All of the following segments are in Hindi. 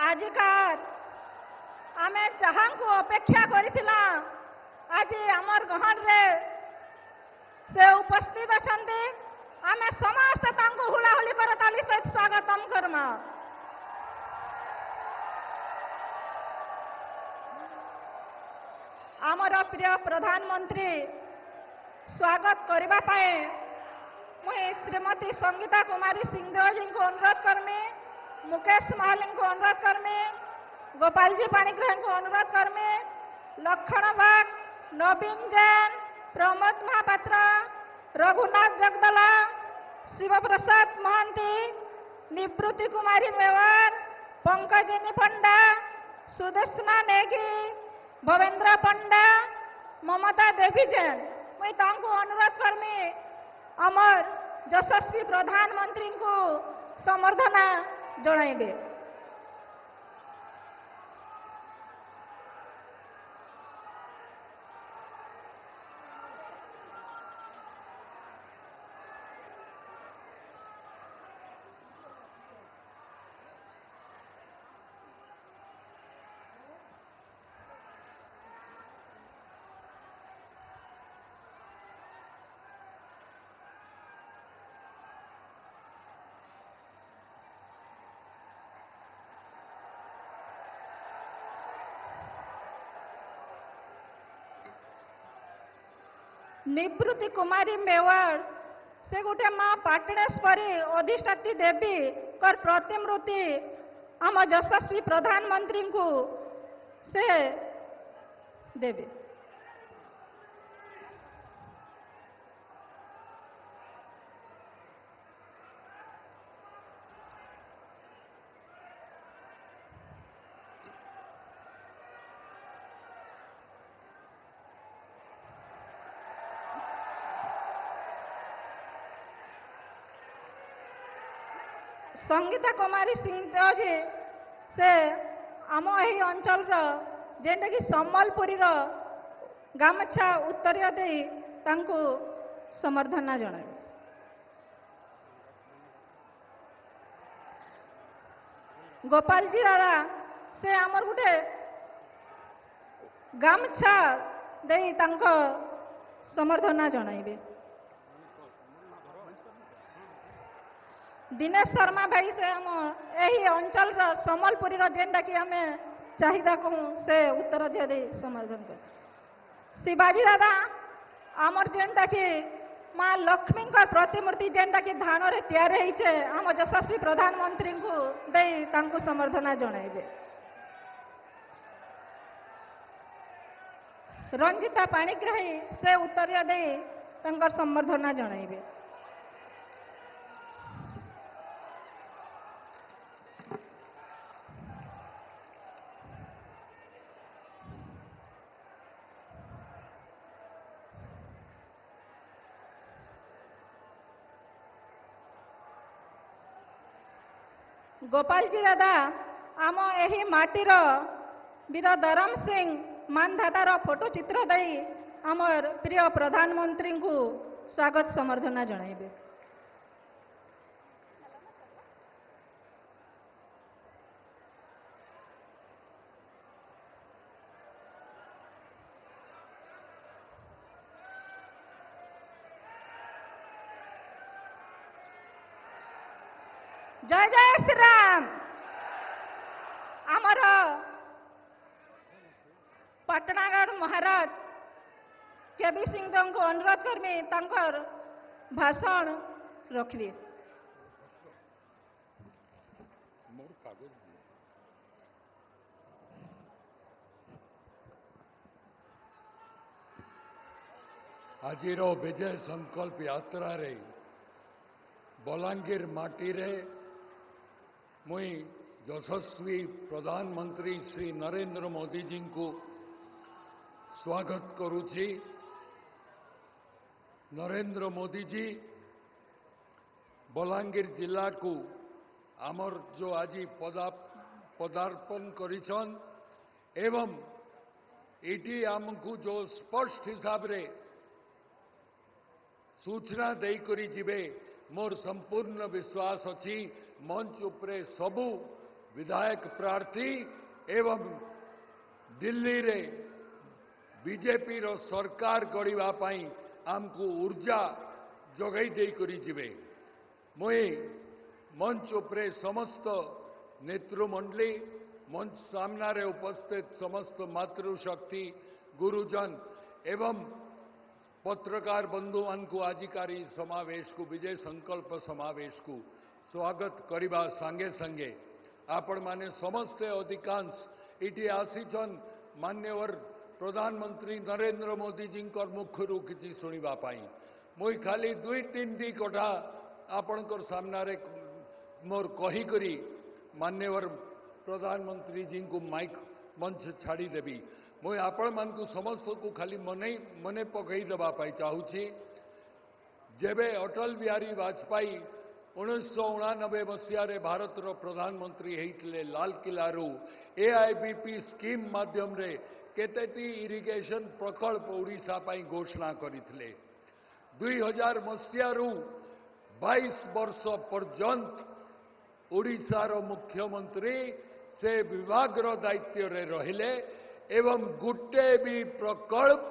आजिकार आमे जहां को अपेक्षा करिथिला आज आमर गहन रे से उपस्थित अछंती आमे समस्त तांको हुलाहुली करताली सहित स्वागतम करमा। आमर प्रिय प्रधानमंत्री स्वागत करबा पाए मुई श्रीमती संगीता कुमारी सिंहदेव जी को अनुरोध करमी, मुकेश महाली को अनुरोध करमी, गोपाल जी पाणिग्रह को अनुरोध करमी, लक्षण बाग, नवीन जैन, प्रमोद महापात्र, रघुनाथ जगदला, शिव प्रसाद महंती, निवृत्ति कुमारी मेवार, पंकजिनी पंडा, सुदेशना नेगी, भवेंद्र पंडा, ममता देवी जैन मुई तांको अनुरोध करमी अमर यशस्वी प्रधानमंत्री को संबर्धना जणाइबे। निवृत्ति कुमारी मेवाड़ से गोटे माँ पाटणेश्वरी अधिष्ठात्री देवी कर प्रतिमूर्ति आम यशस्वी प्रधानमंत्री को से देवी। संगीता कुमारी सिंहदेव जी से आम यही अंचल जेनटा कि सम्बलपुरी गामछा उत्तरीय दे संबर्धना जन। गोपाल जी दादा से आमर गोटे गामछा दे संबर्धना जनाइबे। दिनेश शर्मा भाई से हम यही अंचल सम्बलपुरी जेनटा कि आम चाहिदा कहूँ से उत्तर दे समर्थन कर। शिवाजी दादा आमर जेनटा कि माँ लक्ष्मी प्रतिमूर्ति जेनटा कि धान रे तैयार होइछे आम यशस्वी प्रधानमंत्री को दे तांको समर्थना जणाइबे। रंजिता पाणिग्राही से उत्तर दे तांकर संबर्धना जणाइबे। गोपाल जी दादा आम यही माटीर वीर धरम सिंह मानधातार फोटो चित्र दे आमर प्रिय प्रधानमंत्री को स्वागत संबर्धना जणाइबे। जय जय श्री राम। आमर पटनागढ़ महाराज केबी सिंह को अनुरोध करमी तांकर भाषण रखबे। आजिर विजय संकल्प यात्रा रे बलांगीर माटी रे मुई यशस्वी प्रधानमंत्री श्री नरेंद्र मोदी जी को स्वागत करुछि। नरेंद्र मोदी जी बलांगीर जिला को आमर जो आज पदार्पण करिछन एवं इटी आमको जो स्पष्ट हिसाब रे सूचना देकरी जिबे मोर संपूर्ण विश्वास अच्छी मंच उपरे सबू विधायक प्रार्थी एवं दिल्ली रे बीजेपी रो सरकार गढ़ा आमको ऊर्जा जगई दे करी जिवे। मुई मंच उपरे समस्त नेतृमंडली मंच सामना रे उपस्थित समस्त मातृशक्ति गुरुजन एवं पत्रकार बंधु मान को आजिकारी समावेश को विजय संकल्प समावेश को स्वागत करने संगे संगे आपण माने समस्ते अधिकांश इटी आसीचन मान्यवर प्रधानमंत्री नरेंद्र मोदी जी मुखर किसी शुणापी मुई खाली दुई तीन दी कथा आपणकर सामने मोर कहीकरी मान्यवर प्रधानमंत्री जी को माइक मंच छाड़देवी मुई आपण मान समस्त को खाली मने पकई देवाई चाहूँगी जेबे अटल बिहारी वाजपेयी 1989 मसीह भारत रो प्रधानमंत्री होते लाल किलू AIBP स्कीम माध्यम रे केतेटी इरिगेशन प्रकल्प ओडिशा पाई घोषणा करथिले। 2000 मसीह 22 वर्ष पर्यंत ओडिशा रो मुख्यमंत्री से विभाग रो दायित्व रे रहिले एवं गुटे भी प्रकल्प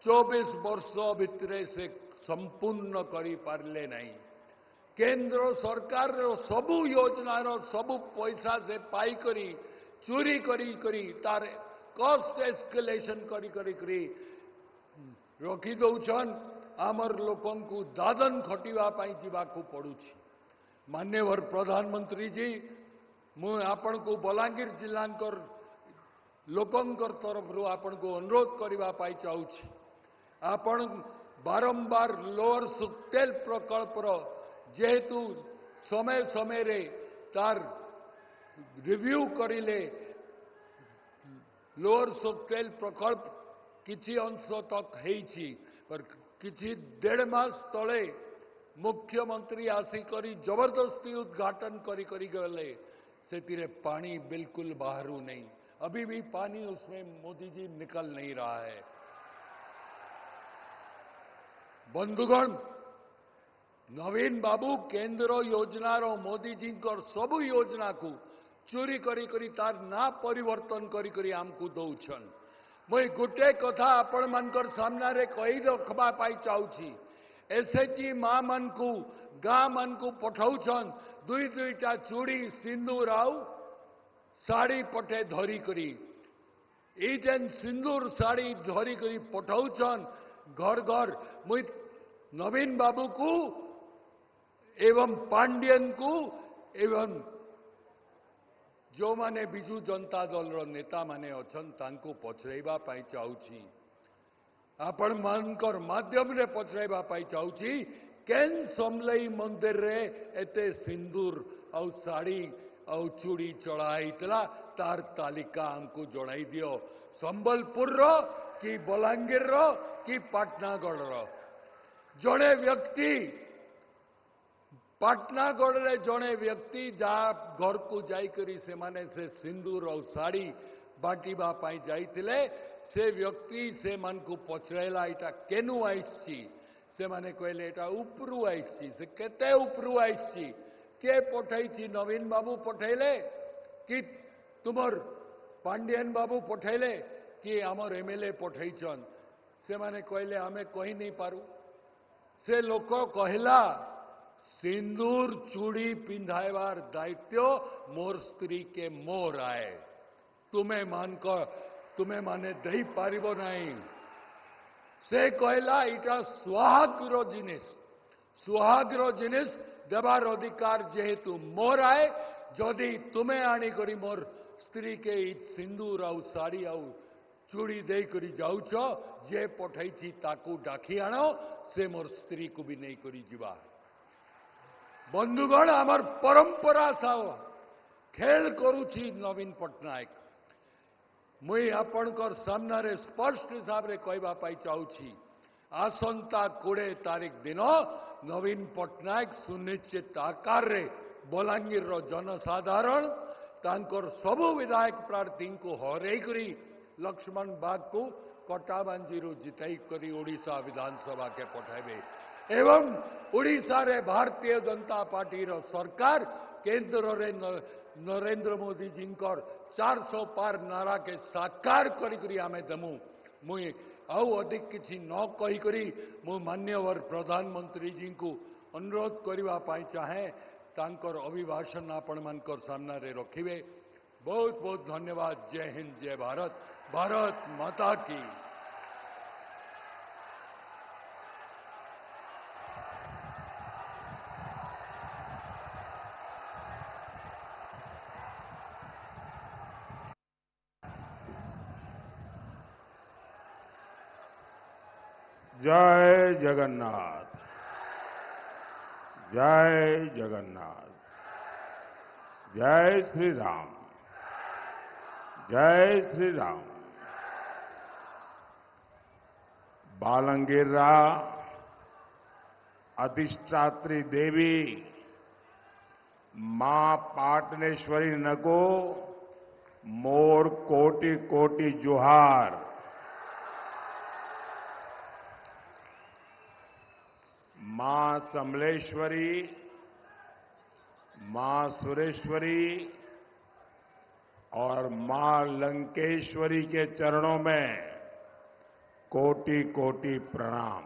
24 वर्ष भितरे से संपूर्ण करि पारले नहीं। केंद्र सरकार रो सबु योजना रो सबु पैसा से पाई करी चोरी करी तार कॉस्ट एस्केलेशन करी रखी दौन आमर लोकन को दादन खटिवा पाई जीवाकू पड़ुछि। मान्यवर प्रधानमंत्री जी मु आपण को बलांगीर जिलांकर लोकंकर तरफ आपण को अनुरोध करबा पाई चाहूछि आपण बारंबार लोअर सुक्तेल प्रकल्प रो जेहेतु समय समय रे तार रिव्यू करिले लोअर सुक्तेल प्रकल्प किसी अंश तक हेछि पर किसी 1.5 मास तले मुख्यमंत्री आसिकरी जबरदस्ती उद्घाटन करी गले से पानी बिल्कुल बाहरू नहीं। अभी भी पानी उसमें मोदी जी निकल नहीं रहा है। बंधुगण नवीन बाबू केंद्र योजना रो मोदी जी को सबु योजना को चोरी करी तार ना परिवर्तन करी आमको दौछन। मुई गोटे कथा आपण मानकर सामने रे कही रखबा पाई चाहूछि एसएचजी माँ मन को गाँ मन को पठाउछन दुईटा चूड़ी सिंदूर आउ साड़ी पटे धरी करी जेन सिंदूर साड़ी धरी करी पठाउछन घर घर मुई नवीन बाबू को एवं पांडियन को एवं जो माने बिजू जनता दल रो नेता माने अछन तांको पचराइबा पाई चाहूछि आपण मानकर माध्यम रे पचराइबा पाई चाहूछि केन समलई मंदिर रे एते सिंदूर और साड़ी और चूड़ी चढ़ाईला तार तालिका हमको जणाई दियो संबलपुर रो कि बलांगीर रो कि पाटनागढ़ रो जड़े व्यक्ति पाटनागढ़ रे जड़े व्यक्ति जहाँ घर को जाइकरी से माने से सिंदूर और साड़ी बांटीबा पाई जाइतिले से व्यक्ति से मन को पचराइला इटा केनु आइछि से माने कहले एटा उपरू आइछि से केते उपरू आइछि के पठाई नवीन बाबू पठाइले कि तुमर पांडियन बाबू पठाइले कि आमर एमएलए पठाइछन से माने कहले हमें कही नहीं पारू से लोक कहला सिंदूर चूड़ी पिंधाइबार दायित्व मोर स्त्री के मोर आए तुम्हें माने दई पारिबो नहीं से कहला इटा सुहाग्र जिनिस देवार अधिकार जेहेतु मोर आए जदि तुम्हें आनी करी मोर स्त्री के सिंदूर आउ साड़ी आउ चूड़ी दे करी जाउछ जे पठाई ताकू डाकी आनो से मोर स्त्री को भी नहीं करी जीवा। बंधुगण आमर परंपरा साव खेल करुछि नवीन पट्टनायक मुई आपणकर सामने रे स्पष्ट हिसाब रे कहबा पाई चाहूछि आसंता 20 तारीख दिन नवीन पट्टनायक सुनिश्चित आकार रे बलांगीर रो जनसाधारण तांकर सबु विधायक प्रार्थी को हरै करी लक्ष्मण बाग को कटाबांजी जिताई करी ओडिशा विधानसभा के पठाइबे एवं ओडिशा रे भारतीय जनता पार्टी रो सरकार केंद्र रे नरेंद्र मोदी जी 400 पार नारा के साकार करी आमे दमु मुई आउ अधिक किसी न कहीकरी मु मान्यवर प्रधानमंत्री जी को अनुरोध करने चाहे तांकर अभिभाषण आपण मानकर सामना रे रखिबे। बहुत बहुत धन्यवाद। जय हिंद, जय भारत, भारत माता की। जय जगन्नाथ, जय जगन्नाथ, जय श्री राम, जय श्री राम। बालंगीरा अधिष्ठात्री देवी मां पाटनेश्वरी नको मोर कोटि कोटि जुहार। मां समलेश्वरी, मां सुरेश्वरी और मां लंकेश्वरी के चरणों में कोटि कोटि प्रणाम।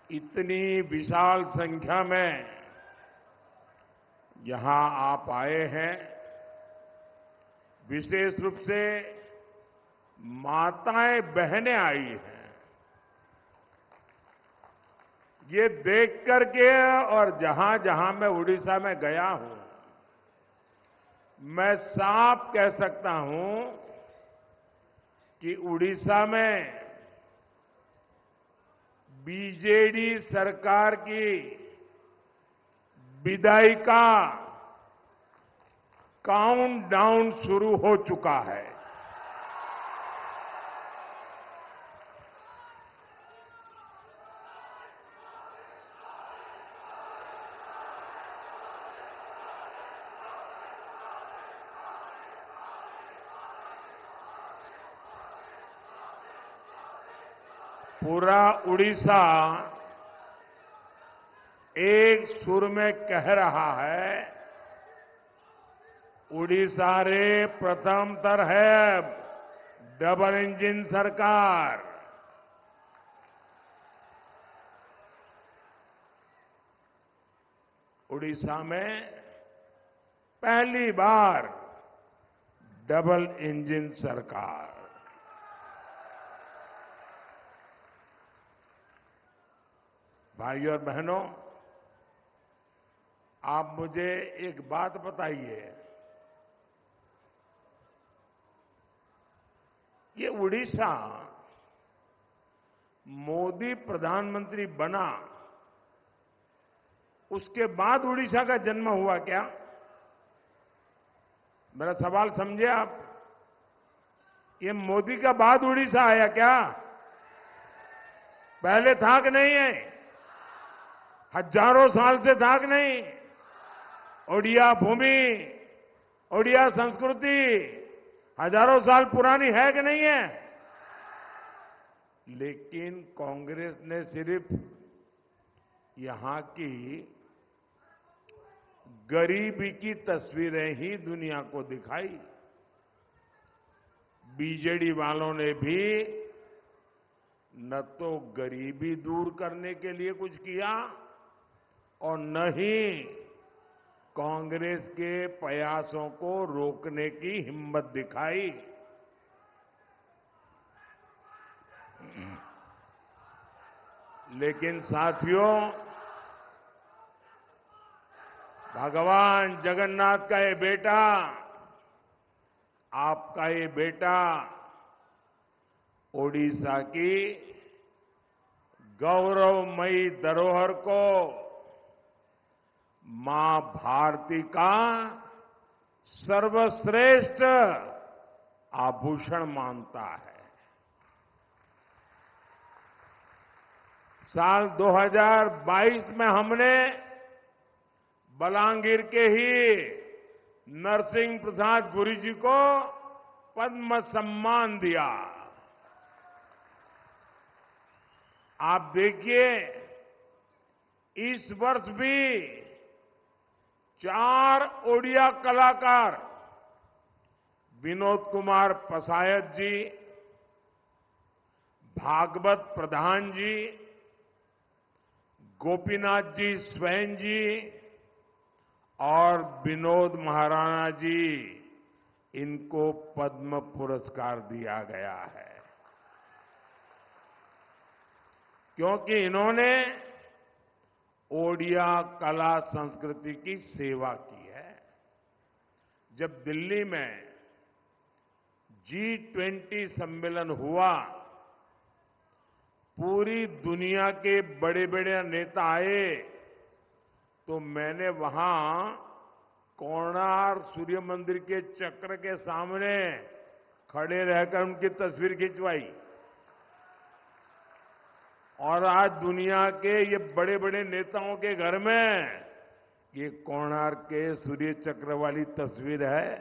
इतनी विशाल संख्या में यहां आप आए हैं, विशेष रूप से माताएं बहनें आई हैं। ये देख करके और जहां जहां मैं उड़ीसा में गया हूं, मैं साफ कह सकता हूं कि उड़ीसा में बीजेडी सरकार की विदाई का काउंटडाउन शुरू हो चुका है। पूरा उड़ीसा एक सुर में कह रहा है, उड़ीसा रे प्रथम तर है डबल इंजन सरकार। उड़ीसा में पहली बार डबल इंजन सरकार। भाइयों और बहनों, आप मुझे एक बात बताइए, ये उड़ीसा मोदी प्रधानमंत्री बना उसके बाद उड़ीसा का जन्म हुआ क्या? मेरा सवाल समझे आप? ये मोदी का बाद उड़ीसा आया क्या? पहले था कि नहीं है? हजारों साल से था कि नहीं? ओडिया भूमि, ओडिया संस्कृति हजारों साल पुरानी है कि नहीं है? लेकिन कांग्रेस ने सिर्फ यहां की गरीबी की तस्वीरें ही दुनिया को दिखाई। बीजेडी वालों ने भी न तो गरीबी दूर करने के लिए कुछ किया और न ही कांग्रेस के प्रयासों को रोकने की हिम्मत दिखाई। लेकिन साथियों, भगवान जगन्नाथ का ये बेटा, आपका ये बेटा ओडिशा की गौरवमयी धरोहर को मां भारती का सर्वश्रेष्ठ आभूषण मानता है। साल 2022 में हमने बलांगीर के ही नरसिंह प्रसाद गुरु जी को पद्म सम्मान दिया। आप देखिए, इस वर्ष भी 4 ओडिया कलाकार विनोद कुमार पसायत जी, भागवत प्रधान जी, गोपीनाथ जी स्वयं जी और विनोद महाराणा जी, इनको पद्म पुरस्कार दिया गया है क्योंकि इन्होंने ओडिया कला संस्कृति की सेवा की है। जब दिल्ली में G20 सम्मेलन हुआ, पूरी दुनिया के बड़े बड़े नेता आए, तो मैंने वहां कोणार्क सूर्य मंदिर के चक्र के सामने खड़े रहकर उनकी तस्वीर खिंचवाई। और आज दुनिया के ये बड़े बड़े नेताओं के घर में ये कोणार्क के सूर्य चक्र वाली तस्वीर है,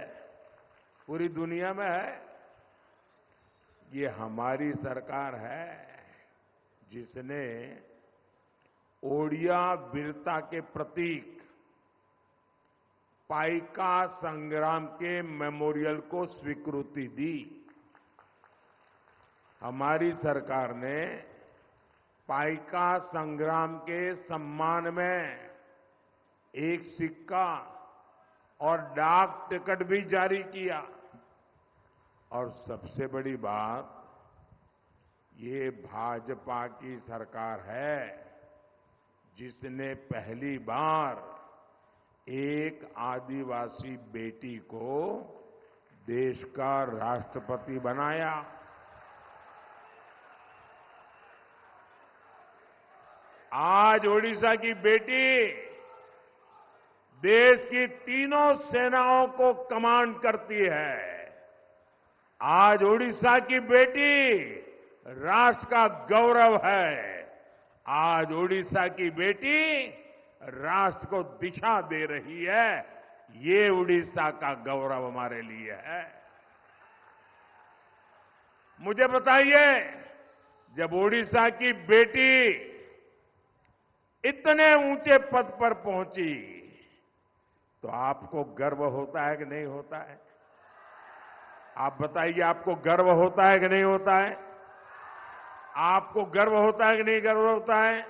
पूरी दुनिया में है। ये हमारी सरकार है जिसने ओडिया वीरता के प्रतीक पाइका संग्राम के मेमोरियल को स्वीकृति दी। हमारी सरकार ने पाइका संग्राम के सम्मान में एक सिक्का और डाक टिकट भी जारी किया। और सबसे बड़ी बात, ये भाजपा की सरकार है जिसने पहली बार एक आदिवासी बेटी को देश का राष्ट्रपति बनाया। आज ओडिशा की बेटी देश की तीनों सेनाओं को कमांड करती है। आज ओडिशा की बेटी राष्ट्र का गौरव है। आज ओडिशा की बेटी राष्ट्र को दिशा दे रही है। ये ओडिशा का गौरव हमारे लिए है। मुझे बताइए, जब ओडिशा की बेटी इतने ऊंचे पद पर पहुंची तो आपको गर्व होता है कि नहीं होता है? आप बताइए, आपको गर्व होता है कि नहीं होता है? आपको गर्व होता है कि नहीं गर्व होता है?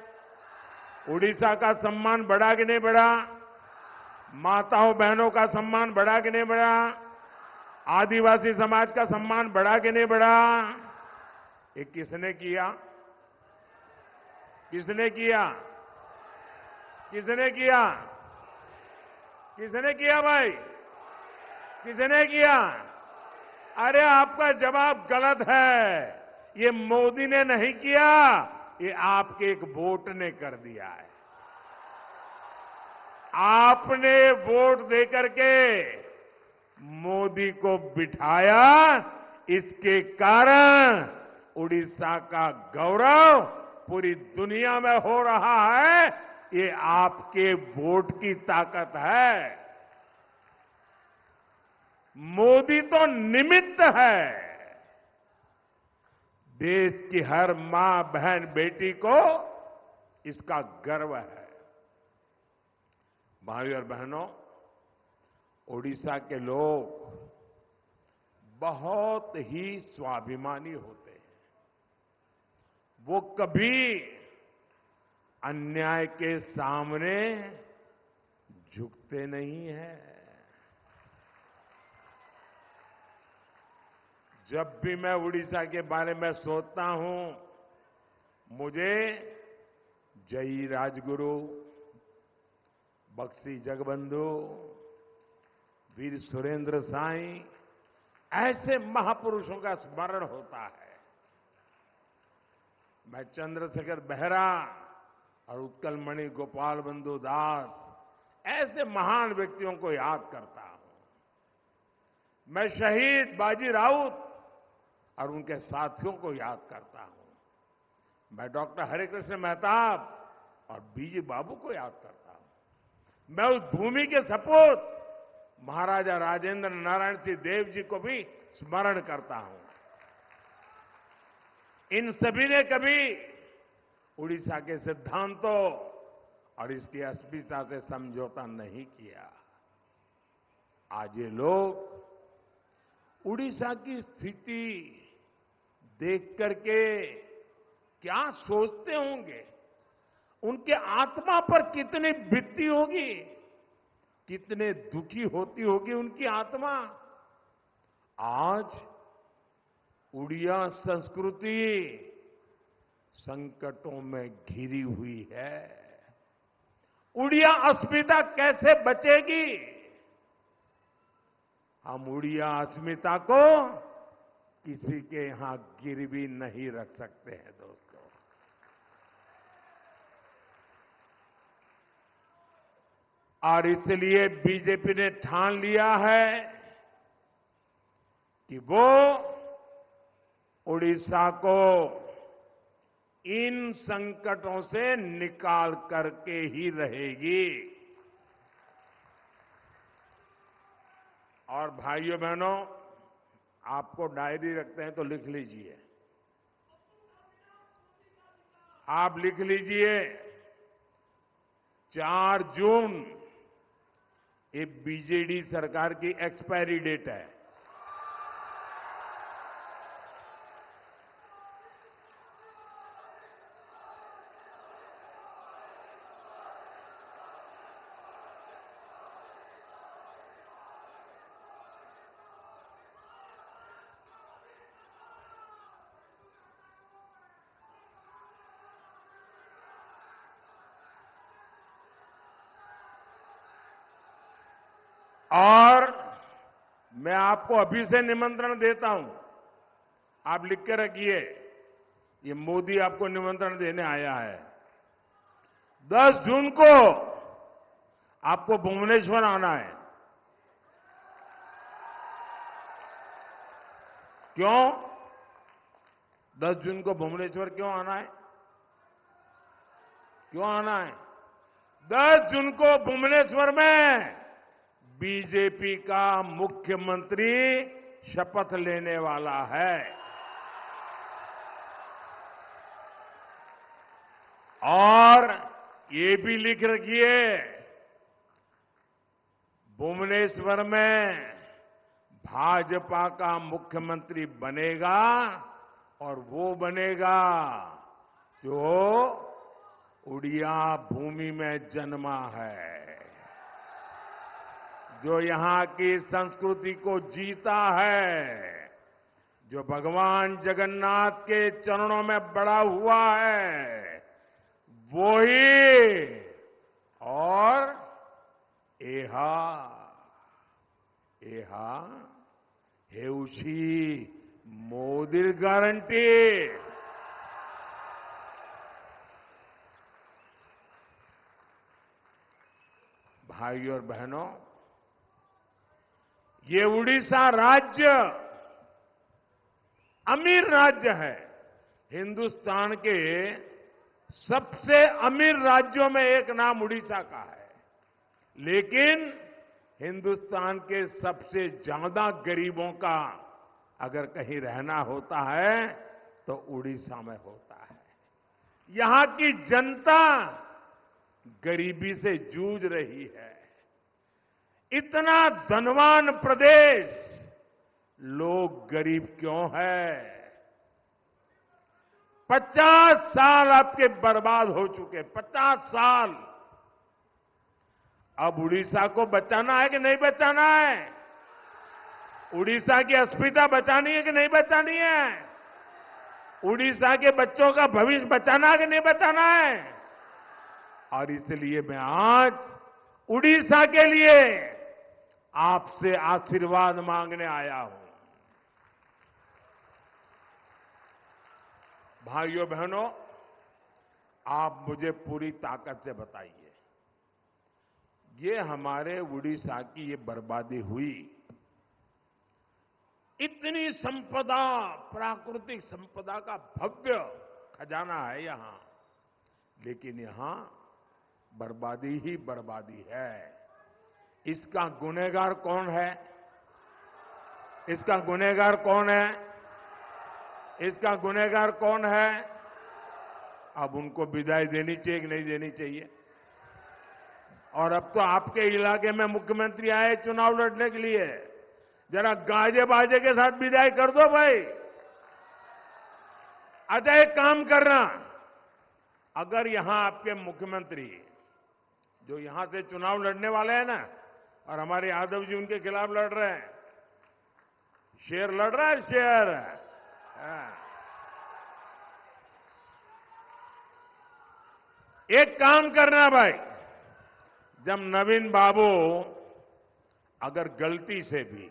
उड़ीसा का सम्मान बढ़ा कि नहीं बढ़ा? माताओं बहनों का सम्मान बढ़ा कि नहीं बढ़ा? आदिवासी समाज का सम्मान बढ़ा कि नहीं बढ़ा? ये किसने किया? किसने किया? किसने किया? किसने किया भाई? किसने किया? अरे आपका जवाब गलत है। ये मोदी ने नहीं किया, ये आपके एक वोट ने कर दिया है। आपने वोट देकर के मोदी को बिठाया, इसके कारण उड़ीसा का गौरव पूरी दुनिया में हो रहा है। ये आपके वोट की ताकत है। मोदी तो निमित्त है। देश की हर मां, बहन, बेटी को इसका गर्व है। भाई और बहनों, ओडिशा के लोग बहुत ही स्वाभिमानी होते हैं। वो कभी अन्याय के सामने झुकते नहीं हैं। जब भी मैं उड़ीसा के बारे में सोचता हूं, मुझे जयी राजगुरु, बक्सी जगबंधु, वीर सुरेंद्र साईं, ऐसे महापुरुषों का स्मरण होता है। मैं चंद्रशेखर बेहरा और उत्कलमणि गोपाल बंधु दास, ऐसे महान व्यक्तियों को याद करता हूं। मैं शहीद बाजी राउत और उनके साथियों को याद करता हूं। मैं डॉक्टर हरिकृष्ण मेहताब और बीजी बाबू को याद करता हूं। मैं उस भूमि के सपूत महाराजा राजेंद्र नारायण सिंह देव जी को भी स्मरण करता हूं। इन सभी ने कभी उड़ीसा के सिद्धांतों और इसकी अस्मिता से समझौता नहीं किया। आज ये लोग उड़ीसा की स्थिति देख करके क्या सोचते होंगे, उनके आत्मा पर कितनी बीतती होगी, कितने दुखी होती होगी उनकी आत्मा। आज उड़िया संस्कृति संकटों में घिरी हुई है। उड़िया अस्मिता कैसे बचेगी? हम उड़िया अस्मिता को किसी के यहां गिरवी नहीं रख सकते हैं दोस्तों। और इसलिए बीजेपी ने ठान लिया है कि वो उड़ीसा को इन संकटों से निकाल करके ही रहेगी। और भाइयों बहनों, आपको डायरी रखते हैं तो लिख लीजिए, आप लिख लीजिए 4 जून ये बीजेडी सरकार की एक्सपायरी डेट है। और मैं आपको अभी से निमंत्रण देता हूं, आप लिख के रखिए, ये मोदी आपको निमंत्रण देने आया है। 10 जून को आपको भुवनेश्वर आना है। क्यों 10 जून को भुवनेश्वर क्यों आना है? क्यों आना है? 10 जून को भुवनेश्वर में बीजेपी का मुख्यमंत्री शपथ लेने वाला है। और ये भी लिख रखिए, भुवनेश्वर में भाजपा का मुख्यमंत्री बनेगा और वो बनेगा जो उड़िया भूमि में जन्मा है, जो यहां की संस्कृति को जीता है, जो भगवान जगन्नाथ के चरणों में बड़ा हुआ है, वो ही। और एहा हेउशी मोदीर गारंटी। भाइयों और बहनों, ये उड़ीसा राज्य अमीर राज्य है। हिंदुस्तान के सबसे अमीर राज्यों में एक नाम उड़ीसा का है, लेकिन हिंदुस्तान के सबसे ज्यादा गरीबों का अगर कहीं रहना होता है तो उड़ीसा में होता है। यहां की जनता गरीबी से जूझ रही है। इतना धनवान प्रदेश, लोग गरीब क्यों है? 50 साल आपके बर्बाद हो चुके, 50 साल। अब उड़ीसा को बचाना है कि नहीं बचाना है? उड़ीसा की अस्मिता बचानी है कि नहीं बचानी है? उड़ीसा के बच्चों का भविष्य बचाना है कि नहीं बचाना है? और इसलिए मैं आज उड़ीसा के लिए आपसे आशीर्वाद मांगने आया हूं। भाइयों बहनों, आप मुझे पूरी ताकत से बताइए, ये हमारे उड़ीसा की ये बर्बादी हुई, इतनी संपदा, प्राकृतिक संपदा का भव्य खजाना है यहां, लेकिन यहां बर्बादी ही बर्बादी है। इसका गुनहगार कौन है? इसका गुनहगार कौन है? इसका गुनहगार कौन है? अब उनको विदाई देनी चाहिए कि नहीं देनी चाहिए? और अब तो आपके इलाके में मुख्यमंत्री आए चुनाव लड़ने के लिए, जरा गाजे बाजे के साथ विदाई कर दो भाई। अच्छा, एक काम करना, अगर यहां आपके मुख्यमंत्री जो यहां से चुनाव लड़ने वाले हैं ना, और हमारे यादव जी उनके खिलाफ लड़ रहे हैं, शेर लड़ रहा है, शेर। हाँ। एक काम करना भाई, जब नवीन बाबू अगर गलती से भी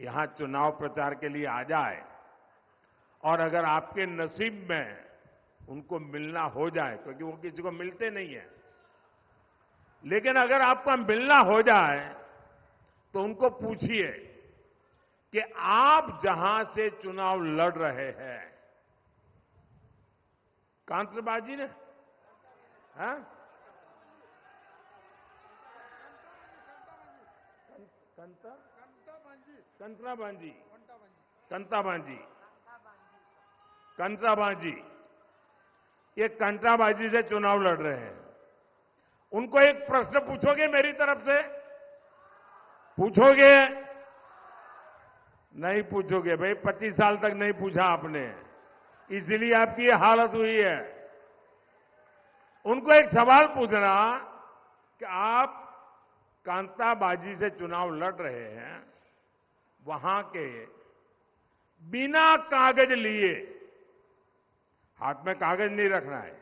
यहां चुनाव प्रचार के लिए आ जाए और अगर आपके नसीब में उनको मिलना हो जाए, क्योंकि वो किसी को मिलते नहीं है, लेकिन अगर आपका मिलना हो जाए तो उनको पूछिए कि आप जहां से चुनाव लड़ रहे हैं, कांतबाजी ने, हाँ? कंत्राबाजी, ये कंत्राबाजी से चुनाव लड़ रहे हैं। उनको एक प्रश्न पूछोगे मेरी तरफ से? पूछोगे? नहीं पूछोगे भाई, 25 साल तक नहीं पूछा आपने, इसलिए आपकी ये हालत हुई है। उनको एक सवाल पूछना कि आप कांताबाजी से चुनाव लड़ रहे हैं, वहां के बिना कागज लिए, हाथ में कागज नहीं रखना है,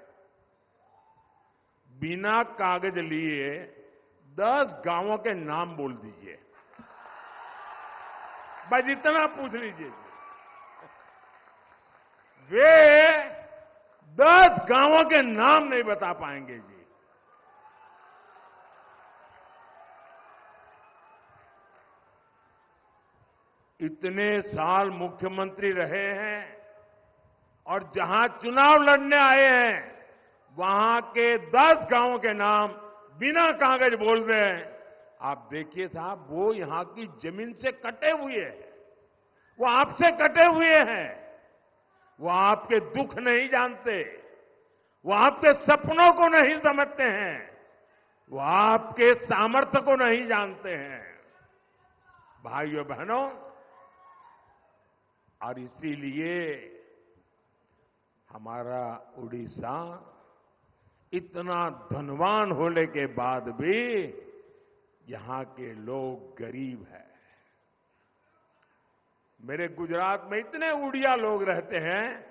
बिना कागज लिए 10 गांवों के नाम बोल दीजिए, बस इतना पूछ लीजिए। वे 10 गांवों के नाम नहीं बता पाएंगे जी। इतने साल मुख्यमंत्री रहे हैं और जहां चुनाव लड़ने आए हैं वहां के 10 गांवों के नाम बिना कागज बोल रहे हैं। आप देखिए साहब, वो यहां की जमीन से कटे हुए हैं, वो आपसे कटे हुए हैं, वो आपके दुख नहीं जानते, वो आपके सपनों को नहीं समझते हैं, वो आपके सामर्थ्य को नहीं जानते हैं। भाइयों बहनों, और इसीलिए हमारा उड़ीसा इतना धनवान होने के बाद भी यहां के लोग गरीब हैं। मेरे गुजरात में इतने उड़िया लोग रहते हैं,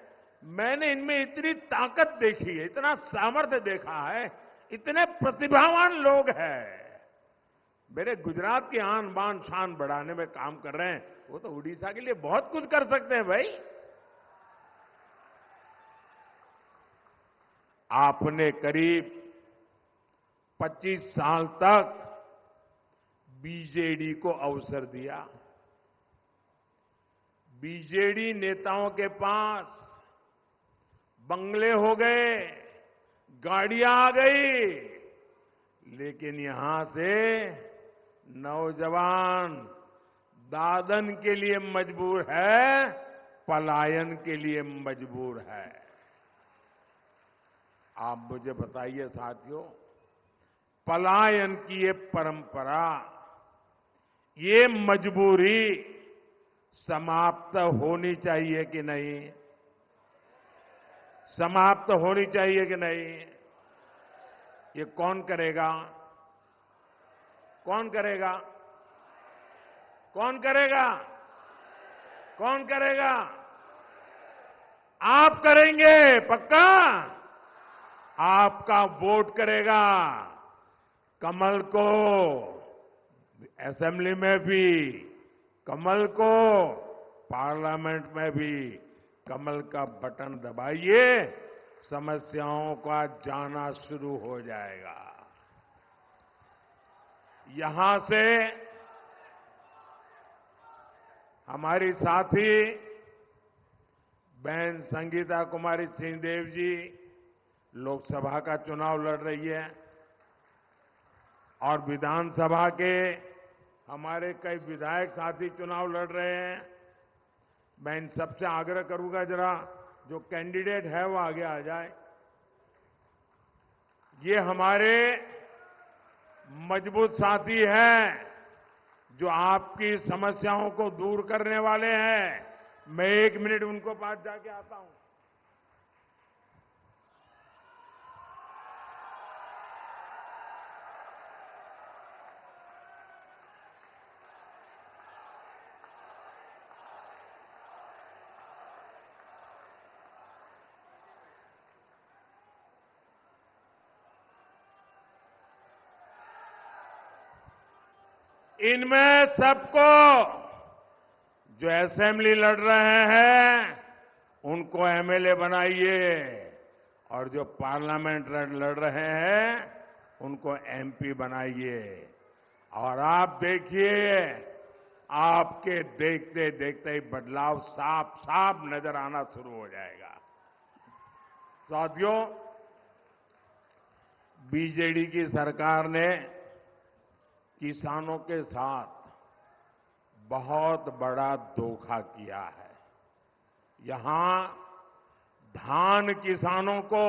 मैंने इनमें इतनी ताकत देखी है, इतना सामर्थ्य देखा है, इतने प्रतिभावान लोग हैं। मेरे गुजरात की आन बान शान बढ़ाने में काम कर रहे हैं, वो तो उड़ीसा के लिए बहुत कुछ कर सकते हैं भाई। आपने करीब 25 साल तक बीजेडी को अवसर दिया। बीजेडी नेताओं के पास बंगले हो गए, गाड़ियां आ गई, लेकिन यहां से नौजवान दादन के लिए मजबूर है, पलायन के लिए मजबूर है। आप मुझे बताइए साथियों, पलायन की ये परंपरा, ये मजबूरी समाप्त होनी चाहिए कि नहीं? समाप्त होनी चाहिए कि नहीं? ये कौन करेगा? कौन करेगा? कौन करेगा? कौन करेगा? आप करेंगे पक्का? आपका वोट करेगा कमल को, असेंबली में भी कमल को, पार्लियामेंट में भी कमल का बटन दबाइए, समस्याओं का जाना शुरू हो जाएगा। यहां से हमारी साथी बहन संगीता कुमारी सिंहदेव जी लोकसभा का चुनाव लड़ रही है और विधानसभा के हमारे कई विधायक साथी चुनाव लड़ रहे हैं। मैं इन सबसे आग्रह करूंगा, जरा जो कैंडिडेट है वो आगे आ जाए। ये हमारे मजबूत साथी हैं, जो आपकी समस्याओं को दूर करने वाले हैं। मैं 1 मिनट उनको पास जाके आता हूं। इनमें सबको जो असेंबली लड़ रहे हैं उनको एमएलए बनाइए, और जो पार्लियामेंट लड़ रहे हैं उनको एमपी बनाइए। और आप देखिए, आपके देखते देखते ही बदलाव साफ साफ नजर आना शुरू हो जाएगा। साथियों, बीजेडी की सरकार ने किसानों के साथ बहुत बड़ा धोखा किया है। यहां धान किसानों को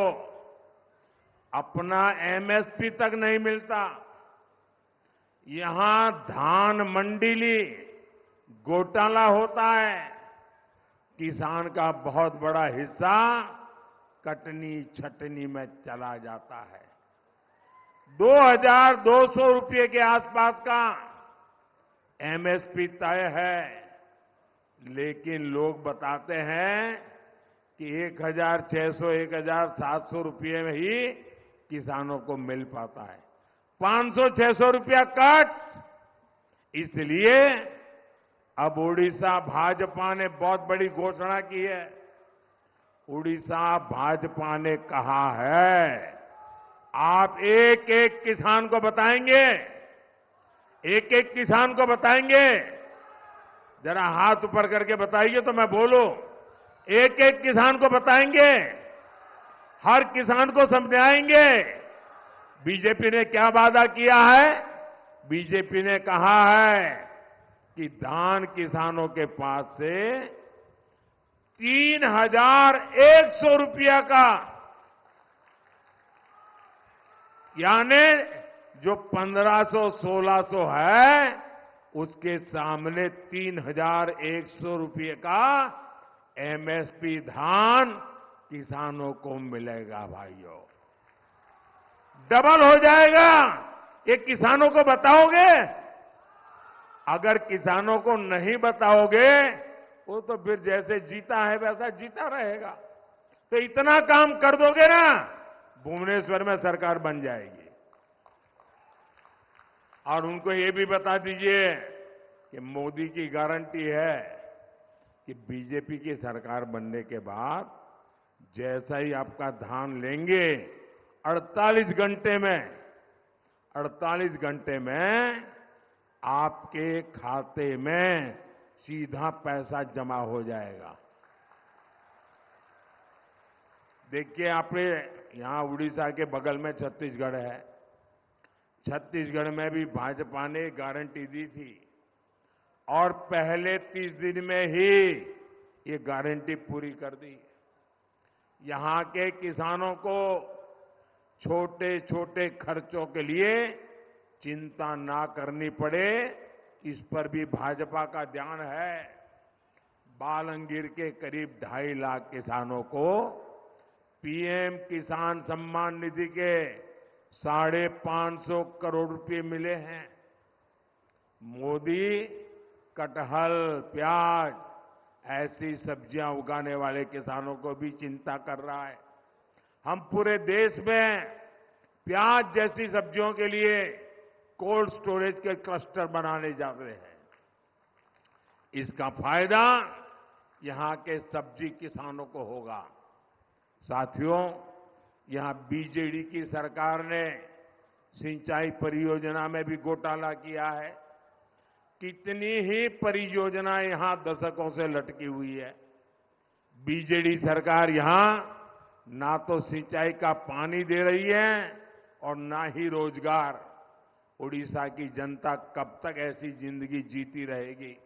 अपना एमएसपी तक नहीं मिलता। यहां धान मंडीली घोटाला होता है। किसान का बहुत बड़ा हिस्सा कटनी छटनी में चला जाता है। 2200 रुपये के आसपास का एमएसपी तय है, लेकिन लोग बताते हैं कि 1600, 1700 रुपये में ही किसानों को मिल पाता है। 500-600 रुपया कट। इसलिए अब उड़ीसा भाजपा ने बहुत बड़ी घोषणा की है। उड़ीसा भाजपा ने कहा है, आप एक एक किसान को बताएंगे, एक एक किसान को बताएंगे। जरा हाथ ऊपर करके बताइए तो मैं बोलूं। एक एक किसान को बताएंगे, हर किसान को समझाएंगे। बीजेपी ने क्या वादा किया है? बीजेपी ने कहा है कि धान किसानों के पास से 3100 रुपया का, यानी जो 1500-1600 है, उसके सामने 3100 रुपये का एमएसपी धान किसानों को मिलेगा। भाइयों, डबल हो जाएगा। ये किसानों को बताओगे? अगर किसानों को नहीं बताओगे, वो तो फिर जैसे जीता है वैसा जीता रहेगा। तो इतना काम कर दोगे ना, भुवनेश्वर में सरकार बन जाएगी। और उनको ये भी बता दीजिए कि मोदी की गारंटी है कि बीजेपी की सरकार बनने के बाद जैसा ही आपका धान लेंगे, 48 घंटे में आपके खाते में सीधा पैसा जमा हो जाएगा। देखिए, आपने यहां उड़ीसा के बगल में छत्तीसगढ़ है। छत्तीसगढ़ में भी भाजपा ने गारंटी दी थी, और पहले 30 दिन में ही ये गारंटी पूरी कर दी। यहां के किसानों को छोटे छोटे खर्चों के लिए चिंता ना करनी पड़े, इस पर भी भाजपा का ध्यान है। बालंगीर के करीब 2.5 लाख किसानों को पीएम किसान सम्मान निधि के 550 करोड़ रुपए मिले हैं। मोदी कटहल, प्याज ऐसी सब्जियां उगाने वाले किसानों को भी चिंता कर रहा है। हम पूरे देश में प्याज जैसी सब्जियों के लिए कोल्ड स्टोरेज के क्लस्टर बनाने जा रहे हैं। इसका फायदा यहां के सब्जी किसानों को होगा। साथियों, यहां बीजेडी की सरकार ने सिंचाई परियोजना में भी घोटाला किया है। कितनी ही परियोजनाएं यहां दशकों से लटकी हुई है। बीजेडी सरकार यहां ना तो सिंचाई का पानी दे रही है और ना ही रोजगार। उड़ीसा की जनता कब तक ऐसी जिंदगी जीती रहेगी?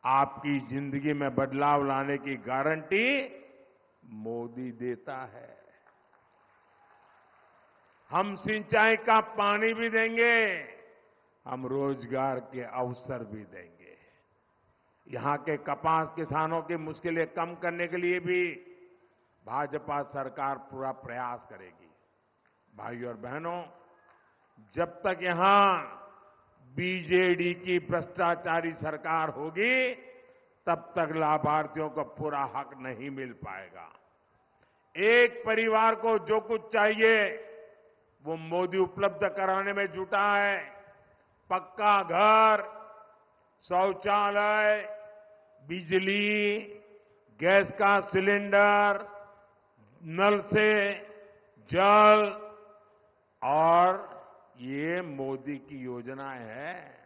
आपकी जिंदगी में बदलाव लाने की गारंटी मोदी देता है। हम सिंचाई का पानी भी देंगे, हम रोजगार के अवसर भी देंगे। यहां के कपास किसानों की मुश्किलें कम करने के लिए भी भाजपा सरकार पूरा प्रयास करेगी। भाइयों और बहनों, जब तक यहां बीजेडी की भ्रष्टाचारी सरकार होगी, तब तक लाभार्थियों को पूरा हक नहीं मिल पाएगा। एक परिवार को जो कुछ चाहिए वो मोदी उपलब्ध कराने में जुटा है। पक्का घर, शौचालय, बिजली, गैस का सिलेंडर, नल से जल, और ये मोदी की योजनाएं हैं।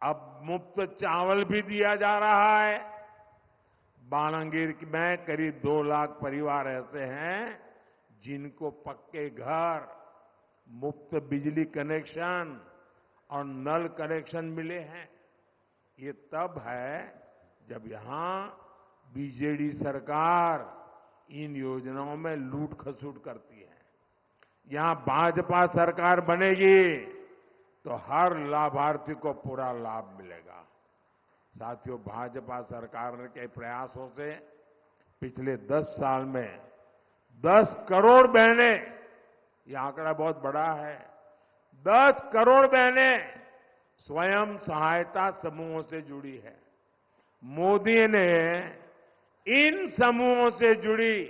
अब मुफ्त चावल भी दिया जा रहा है। बालांगीर में करीब 2 लाख परिवार ऐसे हैं जिनको पक्के घर, मुफ्त बिजली कनेक्शन और नल कनेक्शन मिले हैं। ये तब है जब यहां बीजेडी सरकार इन योजनाओं में लूट खसूट करती है। यहां भाजपा सरकार बनेगी तो हर लाभार्थी को पूरा लाभ मिलेगा। साथियों, भाजपा सरकार के प्रयासों से पिछले 10 साल में 10 करोड़ बहनें, यह आंकड़ा बहुत बड़ा है, 10 करोड़ बहनें स्वयं सहायता समूहों से जुड़ी है। मोदी ने इन समूहों से जुड़ी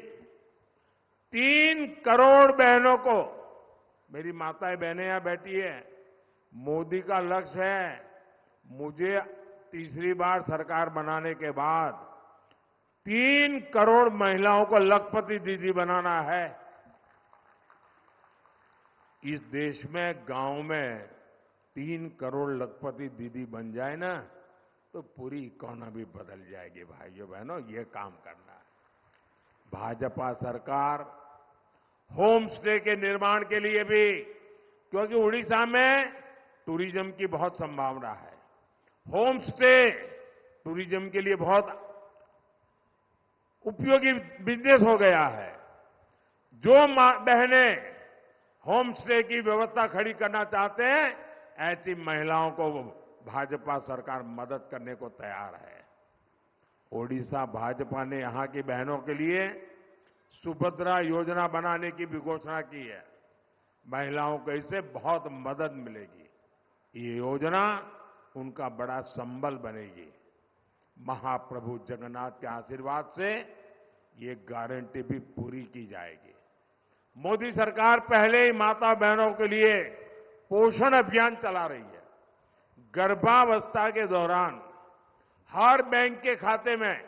3 करोड़ बहनों को, मेरी माताएं बहनें यहां बैठी है, मोदी का लक्ष्य है मुझे तीसरी बार सरकार बनाने के बाद 3 करोड़ महिलाओं को लखपति दीदी बनाना है। इस देश में गांव में 3 करोड़ लखपति दीदी बन जाए ना, तो पूरी इकोनॉमी बदल जाएगी। भाइयों बहनों, ये काम करना है। भाजपा सरकार होम स्टे के निर्माण के लिए भी, क्योंकि उड़ीसा में टूरिज्म की बहुत संभावना है, होम स्टे टूरिज्म के लिए बहुत उपयोगी बिजनेस हो गया है। जो बहनें होम स्टे की व्यवस्था खड़ी करना चाहते हैं, ऐसी महिलाओं को भाजपा सरकार मदद करने को तैयार है। ओडिशा भाजपा ने यहां की बहनों के लिए सुभद्रा योजना बनाने की भी घोषणा की है। महिलाओं को इससे बहुत मदद मिलेगी। ये योजना उनका बड़ा संबल बनेगी। महाप्रभु जगन्नाथ के आशीर्वाद से ये गारंटी भी पूरी की जाएगी। मोदी सरकार पहले ही माता बहनों के लिए पोषण अभियान चला रही है। गर्भावस्था के दौरान हर बैंक के खाते में,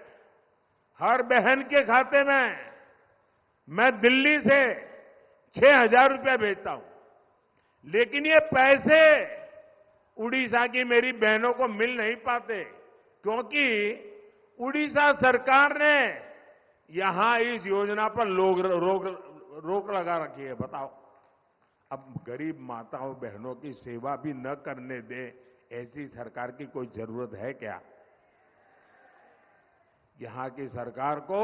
हर बहन के खाते में मैं दिल्ली से 6,000 रुपया भेजता हूं, लेकिन ये पैसे उड़ीसा की मेरी बहनों को मिल नहीं पाते, क्योंकि उड़ीसा सरकार ने यहां इस योजना पर रोक लगा रखी है। बताओ, अब गरीब माताओं बहनों की सेवा भी न करने दे, ऐसी सरकार की कोई जरूरत है क्या? यहां की सरकार को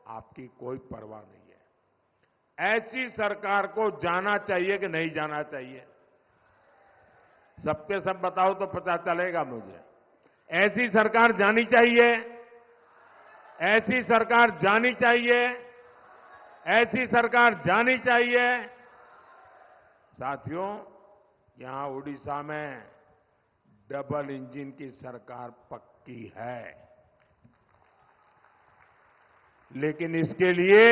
आपकी कोई परवाह नहीं है। ऐसी सरकार को जाना चाहिए कि नहीं जाना चाहिए? सबके सब बताओ तो पता चलेगा मुझे। ऐसी सरकार जानी चाहिए, ऐसी सरकार जानी चाहिए, ऐसी सरकार जानी चाहिए। साथियों, यहां उड़ीसा में डबल इंजन की सरकार पक्की है, लेकिन इसके लिए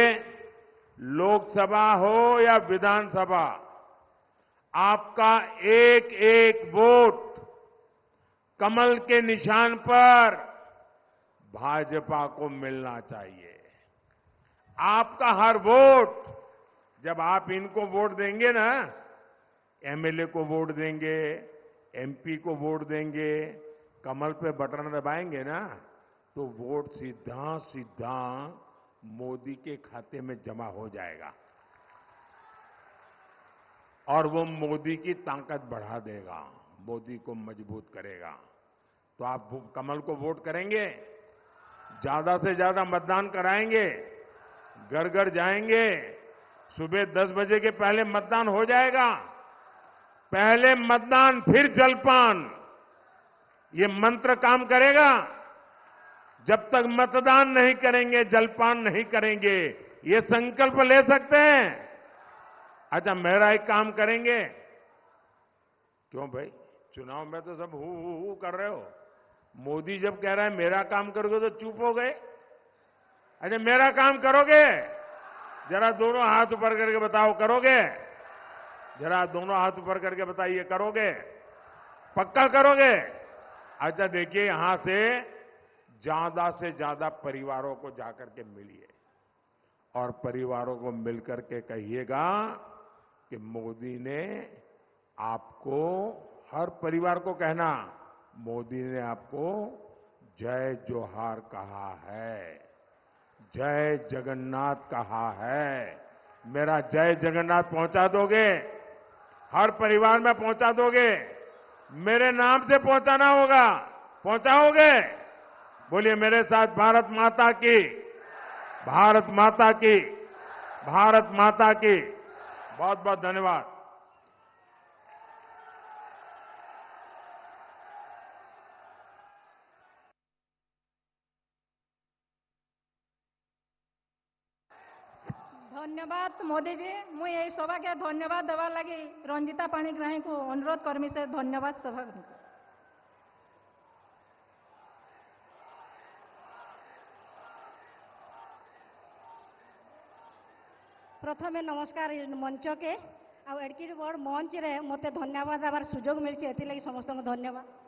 लोकसभा हो या विधानसभा, आपका एक एक वोट कमल के निशान पर भाजपा को मिलना चाहिए। आपका हर वोट, जब आप इनको वोट देंगे ना, एमएलए को वोट देंगे, एमपी को वोट देंगे, कमल पे बटन दबाएंगे ना, तो वोट सीधा सीधा मोदी के खाते में जमा हो जाएगा और वो मोदी की ताकत बढ़ा देगा, मोदी को मजबूत करेगा। तो आप कमल को वोट करेंगे, ज्यादा से ज्यादा मतदान कराएंगे, घर घर जाएंगे, सुबह 10 बजे के पहले मतदान हो जाएगा। पहले मतदान फिर जलपान, ये मंत्र काम करेगा। जब तक मतदान नहीं करेंगे, जलपान नहीं करेंगे, ये संकल्प ले सकते हैं। अच्छा, मेरा एक काम करेंगे। क्यों भाई, चुनाव में तो सब हु कर रहे हो। मोदी जब कह रहा है मेरा काम करोगे तो चुप हो गए। अच्छा, मेरा काम करोगे? जरा दोनों हाथ ऊपर करके बताओ, करोगे? जरा दोनों हाथ ऊपर करके बताइए, करोगे? पक्का करोगे? अच्छा, देखिए, यहां से ज्यादा परिवारों को जाकर के मिलिए और परिवारों को मिलकर के कहिएगा कि मोदी ने आपको, हर परिवार को कहना, मोदी ने आपको जय जोहार कहा है, जय जगन्नाथ कहा है। मेरा जय जगन्नाथ पहुंचा दोगे? हर परिवार में पहुंचा दोगे? मेरे नाम से पहुंचाना होगा, पहुंचाओगे? बोलिए मेरे साथ, भारत माता की, भारत माता की, भारत माता की। बहुत बहुत धन्यवाद। धन्यवाद मोदी जी। मुझे यही सभा के धन्यवाद देवार लगी रंजिता पाणिग्राही को अनुरोध करमी से धन्यवाद सभा। प्रथमे नमस्कार मंच के, आ एडकी बड़ मंच रे मते धन्यवाद देवार सुजोग मिलছে, एथि लगी समस्त धन्यवाद।